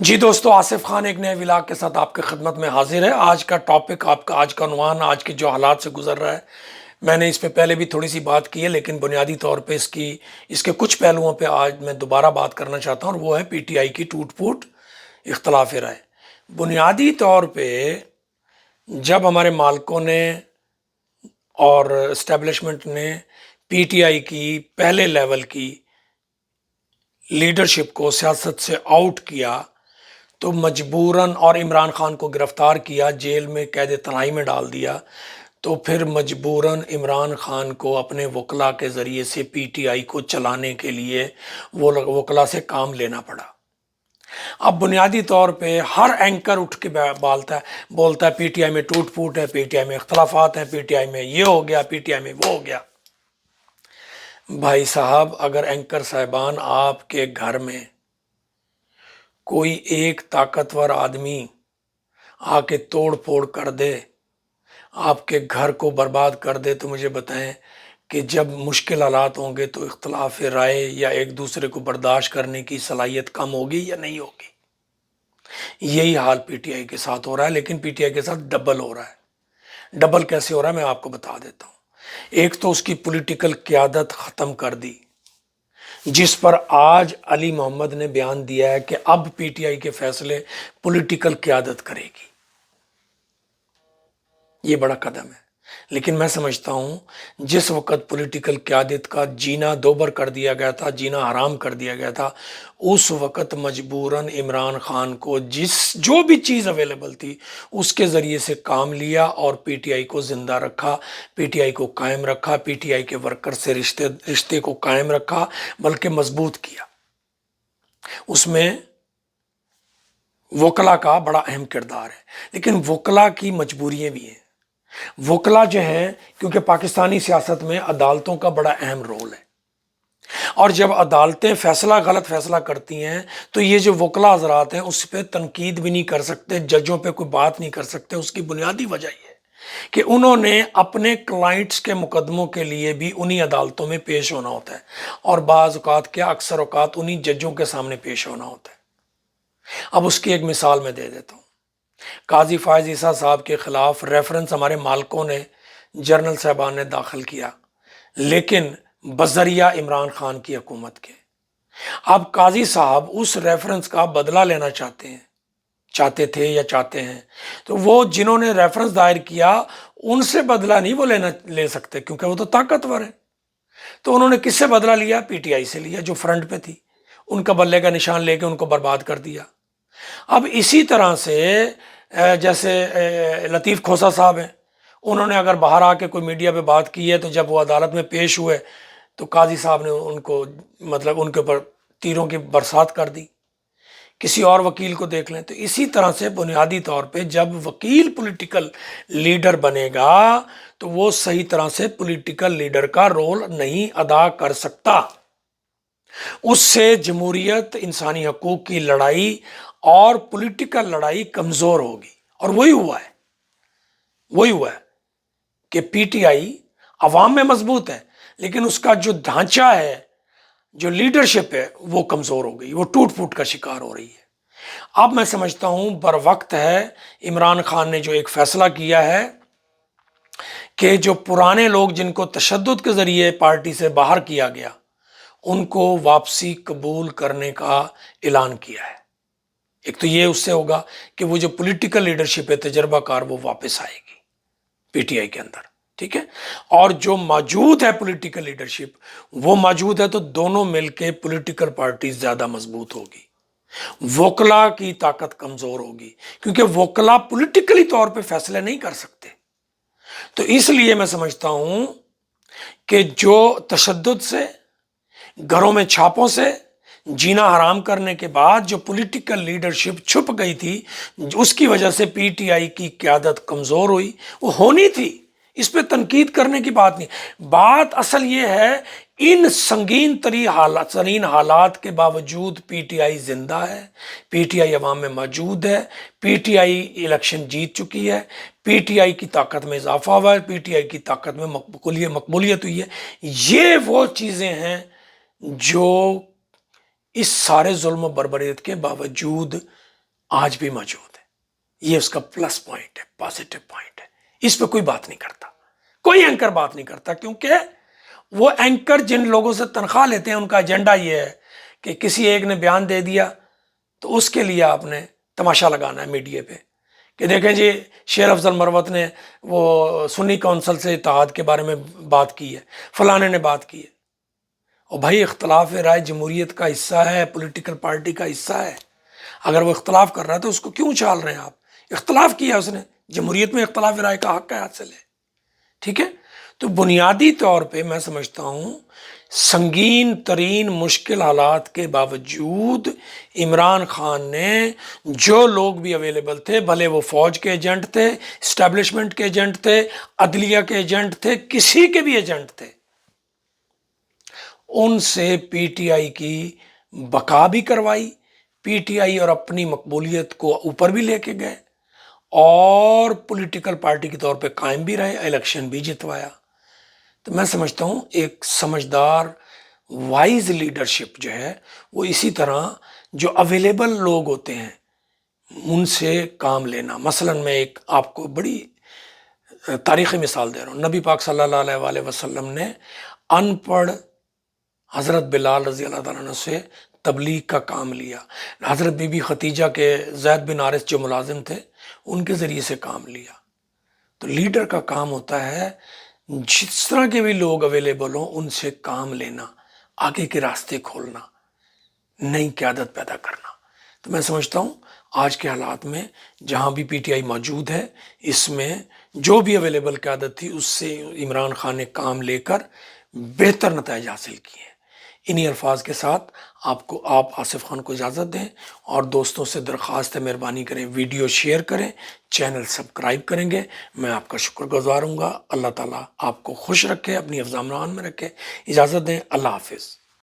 جی دوستو، آصف خان ایک نئے ولاگ کے ساتھ آپ کے خدمت میں حاضر ہے۔ آج کا ٹاپک، آج کا عنوان، آج کے جو حالات سے گزر رہا ہے، میں نے اس پہ پہلے بھی تھوڑی سی بات کی ہے، لیکن بنیادی طور پہ اس کے کچھ پہلوؤں پہ آج میں دوبارہ بات کرنا چاہتا ہوں، اور وہ ہے پی ٹی آئی کی ٹوٹ پھوٹ، اختلاف رائے۔ بنیادی طور پہ جب ہمارے مالکوں نے اور اسٹیبلشمنٹ نے پی ٹی آئی کی پہلے لیول کی لیڈرشپ کو سیاست سے آؤٹ کیا تو مجبوراً، اور عمران خان کو گرفتار کیا، جیل میں قید تنہائی میں ڈال دیا، تو پھر مجبوراً عمران خان کو اپنے وکلا کے ذریعے سے پی ٹی آئی کو چلانے کے لیے وہ وکلا سے کام لینا پڑا۔ اب بنیادی طور پہ ہر اینکر اٹھ کے بولتا ہے پی ٹی آئی میں ٹوٹ پھوٹ ہے، پی ٹی آئی میں اختلافات ہیں، پی ٹی آئی میں یہ ہو گیا، پی ٹی آئی میں وہ ہو گیا۔ بھائی صاحب، اگر اینکر صاحبان آپ کے گھر میں کوئی ایک طاقتور آدمی آ کے توڑ پھوڑ کر دے، آپ کے گھر کو برباد کر دے، تو مجھے بتائیں کہ جب مشکل حالات ہوں گے تو اختلاف رائے یا ایک دوسرے کو برداشت کرنے کی صلاحیت کم ہوگی یا نہیں ہوگی؟ یہی حال پی ٹی آئی کے ساتھ ہو رہا ہے، لیکن پی ٹی آئی کے ساتھ ڈبل ہو رہا ہے۔ ڈبل کیسے ہو رہا ہے میں آپ کو بتا دیتا ہوں۔ ایک تو اس کی پولیٹیکل قیادت ختم کر دی، جس پر آج علی محمد نے بیان دیا ہے کہ اب پی ٹی آئی کے فیصلے پولیٹیکل قیادت کرے گی۔ یہ بڑا قدم ہے، لیکن میں سمجھتا ہوں جس وقت پولیٹیکل قیادت کا جینا دوبر کر دیا گیا تھا، جینا حرام کر دیا گیا تھا، اس وقت مجبوراً عمران خان کو جو بھی چیز اویلیبل تھی اس کے ذریعے سے کام لیا اور پی ٹی آئی کو زندہ رکھا، پی ٹی آئی کو قائم رکھا، پی ٹی آئی کے ورکر سے رشتے کو قائم رکھا، بلکہ مضبوط کیا۔ اس میں وکلا کا بڑا اہم کردار ہے، لیکن وکلا کی مجبوریاں بھی ہیں۔ وکلا جو ہیں، کیونکہ پاکستانی سیاست میں عدالتوں کا بڑا اہم رول ہے، اور جب عدالتیں غلط فیصلہ کرتی ہیں تو یہ جو وکلا حضرات ہیں اس پہ تنقید بھی نہیں کر سکتے، ججوں پہ کوئی بات نہیں کر سکتے۔ اس کی بنیادی وجہ یہ ہے کہ انہوں نے اپنے کلائنٹس کے مقدموں کے لیے بھی انہی عدالتوں میں پیش ہونا ہوتا ہے، اور بعض اوقات کیا، اکثر اوقات انہی ججوں کے سامنے پیش ہونا ہوتا ہے۔ اب اس کی ایک مثال میں دے دیتا ہوں۔ قاضی فائز عیسیٰ صاحب کے خلاف ریفرنس ہمارے مالکوں نے، جنرل صاحبان نے داخل کیا، لیکن بذریعہ عمران خان کی حکومت کے۔ اب قاضی صاحب اس ریفرنس کا بدلہ لینا چاہتے تھے یا چاہتے ہیں، تو وہ جنہوں نے ریفرنس دائر کیا ان سے بدلہ نہیں وہ لے سکتے، کیونکہ وہ تو طاقتور ہیں۔ تو انہوں نے کس سے بدلہ لیا؟ پی ٹی آئی سے لیا، جو فرنٹ پہ تھی۔ ان کا بلے کا نشان لے کے ان کو برباد کر دیا۔ اب اسی طرح سے جیسے لطیف کھوسہ صاحب ہیں، انہوں نے اگر باہر آ کے کوئی میڈیا پہ بات کی ہے تو جب وہ عدالت میں پیش ہوئے تو قاضی صاحب نے ان کو ان کے اوپر تیروں کی برسات کر دی۔ کسی اور وکیل کو دیکھ لیں۔ تو اسی طرح سے بنیادی طور پہ جب وکیل پولیٹیکل لیڈر بنے گا تو وہ صحیح طرح سے پولیٹیکل لیڈر کا رول نہیں ادا کر سکتا۔ اس سے جمہوریت، انسانی حقوق کی لڑائی اور پولیٹیکل لڑائی کمزور ہوگی، اور وہی ہوا ہے کہ پی ٹی آئی عوام میں مضبوط ہے، لیکن اس کا جو ڈھانچہ ہے، جو لیڈرشپ ہے، وہ کمزور ہو گئی، وہ ٹوٹ پھوٹ کا شکار ہو رہی ہے۔ اب میں سمجھتا ہوں بر وقت ہے، عمران خان نے جو ایک فیصلہ کیا ہے کہ جو پرانے لوگ جن کو تشدد کے ذریعے پارٹی سے باہر کیا گیا، ان کو واپسی قبول کرنے کا اعلان کیا ہے۔ ایک تو یہ اس سے ہوگا کہ وہ جو پولیٹیکل لیڈرشپ ہے، تجربہ کار، وہ واپس آئے گی پی ٹی آئی کے اندر، ٹھیک ہے؟ اور جو موجود ہے پولیٹیکل لیڈرشپ، وہ موجود ہے تو دونوں مل کے پولیٹیکل پارٹی زیادہ مضبوط ہوگی، وکلا کی طاقت کمزور ہوگی، کیونکہ وکلا پولیٹیکلی طور پہ فیصلے نہیں کر سکتے۔ تو اس لیے میں سمجھتا ہوں کہ جو تشدد سے، گھروں میں چھاپوں سے جینا حرام کرنے کے بعد جو پولیٹیکل لیڈرشپ چھپ گئی تھی، اس کی وجہ سے پی ٹی آئی کی قیادت کمزور ہوئی۔ وہ ہونی تھی، اس پہ تنقید کرنے کی بات نہیں۔ بات اصل یہ ہے، ان سنگین ترین حالات کے باوجود پی ٹی آئی زندہ ہے، پی ٹی آئی عوام میں موجود ہے، پی ٹی آئی الیکشن جیت چکی ہے، پی ٹی آئی کی طاقت میں اضافہ ہوا ہے، پی ٹی آئی کی طاقت میں مقبولیت ہوئی ہے۔ یہ وہ چیزیں ہیں جو اس سارے ظلم و بربریت کے باوجود آج بھی موجود ہے. یہ اس کا پلس پوائنٹ ہے، پازیٹو پوائنٹ ہے. اس پہ کوئی بات نہیں کرتا، کوئی اینکر بات نہیں کرتا، کیونکہ وہ اینکر جن لوگوں سے تنخواہ لیتے ہیں ان کا ایجنڈا یہ ہے کہ کسی ایک نے بیان دے دیا تو اس کے لیے آپ نے تماشا لگانا ہے میڈیا پہ کہ دیکھیں جی شیر افضل مروت نے وہ سنی کونسل سے اتحاد کے بارے میں بات کی ہے، فلانے نے بات کی ہے. اور بھائی اختلاف رائے جمہوریت کا حصہ ہے، پولیٹیکل پارٹی کا حصہ ہے. اگر وہ اختلاف کر رہا ہے تو اس کو کیوں اچھال رہے ہیں آپ؟ اختلاف کیا اس نے، جمہوریت میں اختلاف رائے کا حق ہے، حاصل ہے. ٹھیک ہے. تو بنیادی طور پہ میں سمجھتا ہوں سنگین ترین مشکل حالات کے باوجود عمران خان نے جو لوگ بھی اویلیبل تھے، بھلے وہ فوج کے ایجنٹ تھے، اسٹیبلشمنٹ کے ایجنٹ تھے، عدلیہ کے ایجنٹ تھے، کسی کے بھی ایجنٹ تھے، ان سے پی ٹی آئی کی بقا بھی کروائی، پی ٹی آئی اور اپنی مقبولیت کو اوپر بھی لے کے گئے، اور پولیٹیکل پارٹی کے طور پہ قائم بھی رہے، الیکشن بھی جتوایا. تو میں سمجھتا ہوں ایک سمجھدار وائز لیڈرشپ جو ہے وہ اسی طرح جو اویلیبل لوگ ہوتے ہیں ان سے کام لینا. مثلا میں ایک آپ کو بڑی تاریخی مثال دے رہا ہوں. نبی پاک صلی اللہ علیہ وآلہ وسلم نے ان پڑھ حضرت بلال رضی اللہ تعالیٰ عنہ سے تبلیغ کا کام لیا. حضرت بی بی ختیجہ کے زید بن حارث جو ملازم تھے ان کے ذریعے سے کام لیا. تو لیڈر کا کام ہوتا ہے جس طرح کے بھی لوگ اویلیبل ہوں ان سے کام لینا، آگے کے راستے کھولنا، نئی قیادت پیدا کرنا. تو میں سمجھتا ہوں آج کے حالات میں جہاں بھی پی ٹی آئی موجود ہے اس میں جو بھی اویلیبل قیادت تھی اس سے عمران خان نے کام لے کر بہتر نتائج حاصل کیے ہیں. انہی الفاظ کے ساتھ آپ آصف خان کو اجازت دیں، اور دوستوں سے درخواست ہے مہربانی کریں ویڈیو شیئر کریں، چینل سبسکرائب کریں گے. میں آپ کا شکر گزار ہوں گا. اللہ تعالیٰ آپ کو خوش رکھے، اپنی حفظ امان میں رکھے. اجازت دیں، اللہ حافظ.